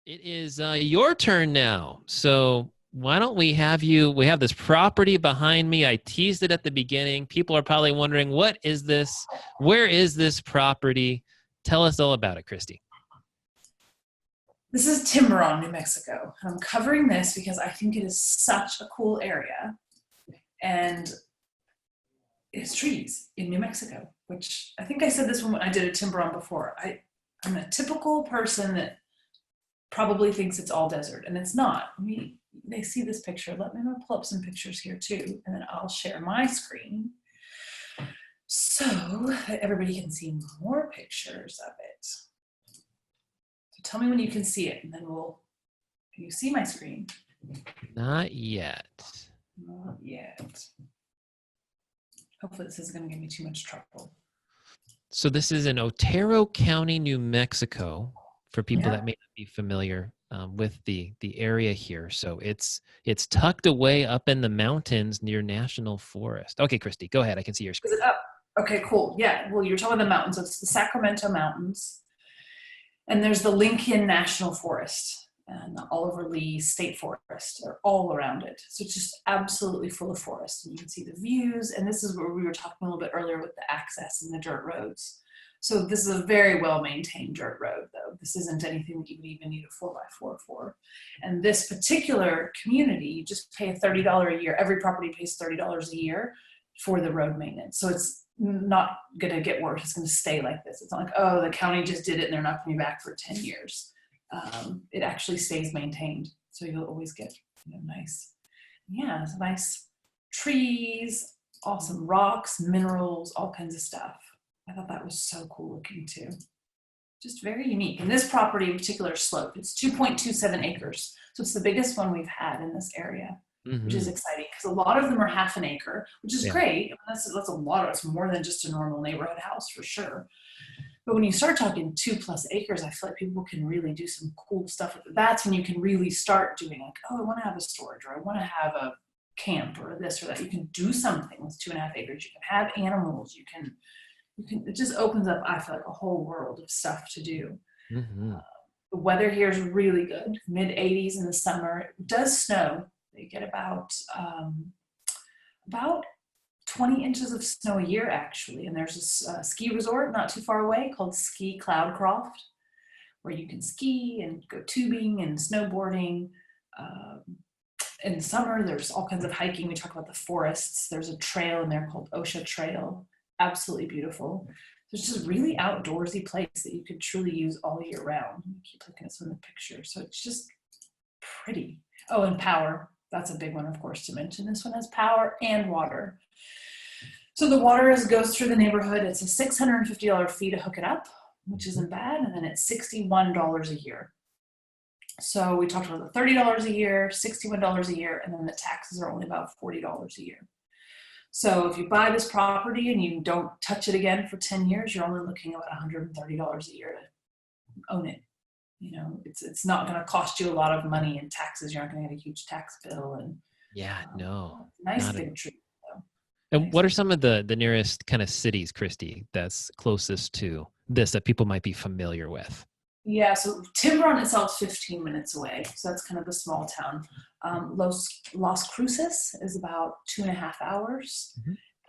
It is your turn now. So why don't we have you? We have this property behind me. I teased it at the beginning. People are probably wondering, what is this? Where is this property? Tell us all about it, Christy. This is Tiburon, New Mexico. I'm covering this because I think it is such a cool area and it's trees in New Mexico, which I think I said this when I did a Tiburon before. I'm a typical person that probably thinks it's all desert and it's not. They see this picture. Let me pull up some pictures here too, and then I'll share my screen so that everybody can see more pictures of it. So tell me when you can see it, and then can you see my screen? Not yet. Not yet. Hopefully this isn't going to give me too much trouble. So this is in Otero County, New Mexico, for people that may not be familiar with the area here. So it's tucked away up in the mountains near National Forest. Okay, Christy, go ahead. I can see your screen. Is it up? Okay, cool. Yeah, well, you're talking about the mountains. So it's the Sacramento Mountains. And there's the Lincoln National Forest and the Oliver Lee State Forest. They're all around it. So it's just absolutely full of forest. And you can see the views. And this is where we were talking a little bit earlier with the access and the dirt roads. So this is a very well-maintained dirt road, though. This isn't anything that you would even need a 4x4 for. And this particular community, you just pay $30 a year. Every property pays $30 a year for the road maintenance. So it's not going to get worse. It's going to stay like this. It's not like, oh, the county just did it and they're not coming back for 10 years. It actually stays maintained. So you'll always get nice trees, awesome rocks, minerals, all kinds of stuff. I thought that was so cool looking too. Just very unique. And this property in particular slope, it's 2.27 acres. So it's the biggest one we've had in this area, which is exciting because a lot of them are half an acre, which is great. I mean, that's a lot. It's more than just a normal neighborhood house for sure. But when you start talking 2+ acres, I feel like people can really do some cool stuff with it. That's when you can really start doing like, oh, I want to have a storage, or I want to have a camp, or this or that. You can do something with 2.5 acres. You can have animals. You can, it just opens up, I feel like, a whole world of stuff to do. The weather here is really good, mid 80s in the summer. It does snow. They get about 20 inches of snow a year, actually. And there's a ski resort not too far away called Ski Cloudcroft, where you can ski and go tubing and snowboarding. In the summer, there's all kinds of hiking. We talk about the forests. There's a trail in there called OSHA Trail. Absolutely beautiful. It's just a really outdoorsy place that you could truly use all year round. I keep looking at some of the pictures. So it's just pretty. Oh, and power. That's a big one, of course, to mention. This one has power and water. So the water goes through the neighborhood. It's a $650 fee to hook it up, which isn't bad. And then it's $61 a year. So we talked about the $30 a year, $61 a year, and then the taxes are only about $40 a year. So if you buy this property and you don't touch it again for 10 years, you're only looking at about $130 a year to own it. It's not going to cost you a lot of money in taxes. You're not going to get a huge tax bill. And nice big tree. And what are some of the nearest kind of cities, Christy, that's closest to this that people might be familiar with? Yeah, so Tiburon itself is 15 minutes away. So that's kind of a small town. Las Cruces is about 2.5 hours.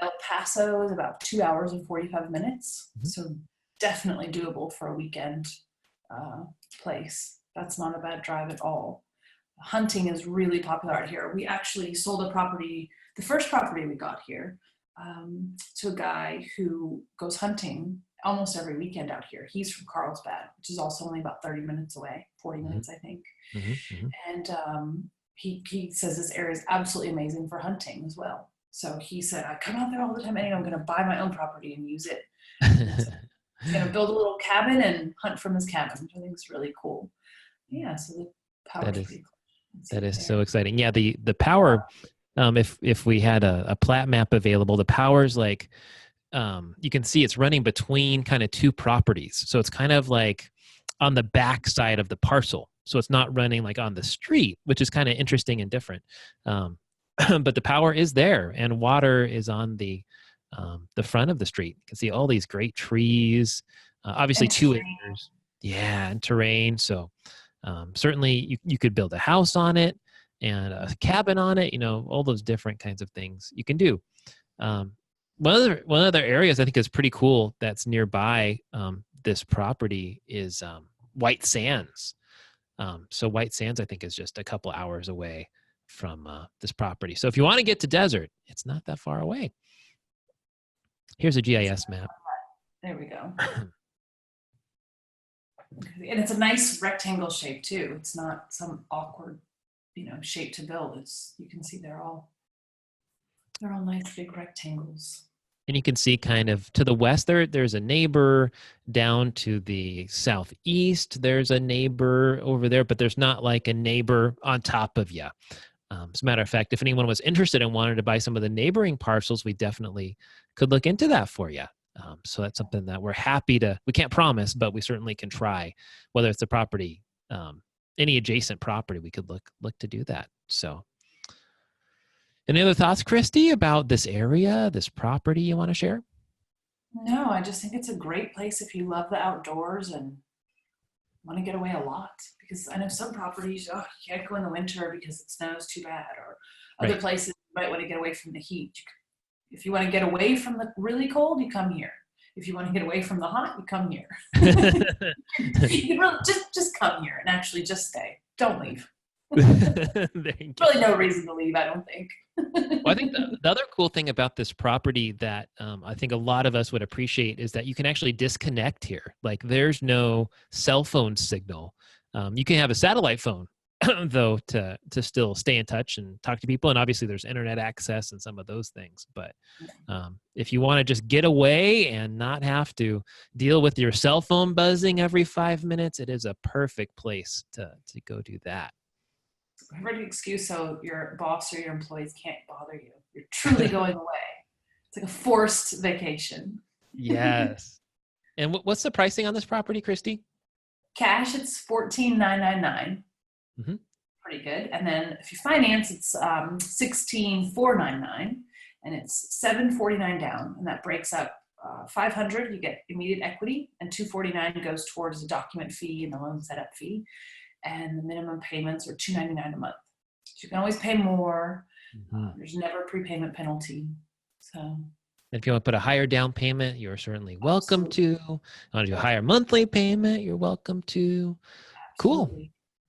El Paso is about 2 hours and 45 minutes. So definitely doable for a weekend place. That's not a bad drive at all. Hunting is really popular out here. We actually sold a property, the first property we got here, to a guy who goes hunting almost every weekend out here. He's from Carlsbad, which is also only about 30 minutes away, 40 minutes, I think. And he says this area is absolutely amazing for hunting as well. So he said, I come out there all the time, and I'm going to buy my own property and use it. He's going to build a little cabin and hunt from his cabin, which I think is really cool. Yeah, so the power is pretty cool. That is so exciting. Yeah, the power, if we had a plat map available, the power's like, you can see it's running between kind of two properties. So it's kind of like on the back side of the parcel. So it's not running like on the street, which is kind of interesting and different. But the power is there, and water is on the front of the street. You can see all these great trees, obviously 2 acres. Yeah, and terrain. So Certainly, you could build a house on it and a cabin on it. All those different kinds of things you can do. One other areas I think is pretty cool that's nearby this property is White Sands. So White Sands, I think, is just a couple hours away from this property. So if you want to get to desert, it's not that far away. Here's a GIS map. There we go. And it's a nice rectangle shape too. It's not some awkward, shape to build. You can see they're all nice big rectangles. And you can see kind of to the west there's a neighbor. Down to the southeast, there's a neighbor over there, but there's not like a neighbor on top of you. As a matter of fact, if anyone was interested and wanted to buy some of the neighboring parcels, we definitely could look into that for you. So that's something that we're happy to, we can't promise, but we certainly can try, whether it's a property, any adjacent property, we could look to do that. So any other thoughts, Christy, about this area, this property you want to share? No, I just think it's a great place if you love the outdoors and want to get away a lot. Because I know some properties, you can't go in the winter because it snows too bad, or other places you might want to get away from the heat. If you want to get away from the really cold, you come here. If you want to get away from the hot, you come here. You really just come here and actually just stay. Don't leave. Really no reason to leave, I don't think. Well, I think the other cool thing about this property that I think a lot of us would appreciate is that you can actually disconnect here. Like there's no cell phone signal. You can have a satellite phone, though, to still stay in touch and talk to people. And obviously there's internet access and some of those things. But if you want to just get away and not have to deal with your cell phone buzzing every 5 minutes, it is a perfect place to go do that. I've heard an excuse so your boss or your employees can't bother you. You're truly going away. It's like a forced vacation. Yes. And what's the pricing on this property, Christy? Cash, it's $14,999. Mm-hmm. Pretty good. And then if you finance, it's $16,499, and it's $749 down, and that breaks up $500. You get immediate equity, and $249 goes towards the document fee and the loan setup fee. And the minimum payments are $299 a month. So you can always pay more. Mm-hmm. There's never a prepayment penalty. So if you want to put a higher down payment, you're certainly welcome to. If you want to do a higher monthly payment, you're welcome to. Absolutely. Cool.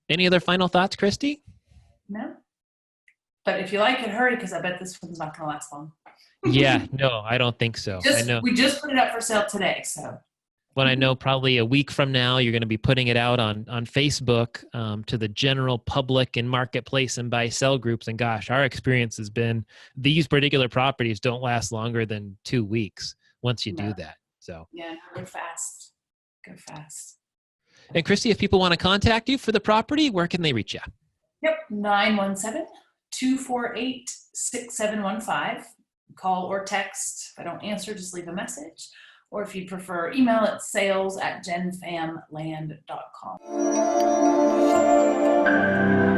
Any other final thoughts, Christy? No. But if you like it, hurry, because I bet this one's not going to last long. Yeah, no, I don't think so. We just put it up for sale today, so. When I know probably a week from now, you're going to be putting it out on Facebook to the general public and marketplace and buy sell groups. And gosh, our experience has been these particular properties don't last longer than 2 weeks once you do that. So yeah, go fast. Go fast. And Christy, if people want to contact you for the property, where can they reach you? Yep, 917-248-6715. Call or text. If I don't answer, just leave a message. Or if you prefer, email at sales@genfamland.com.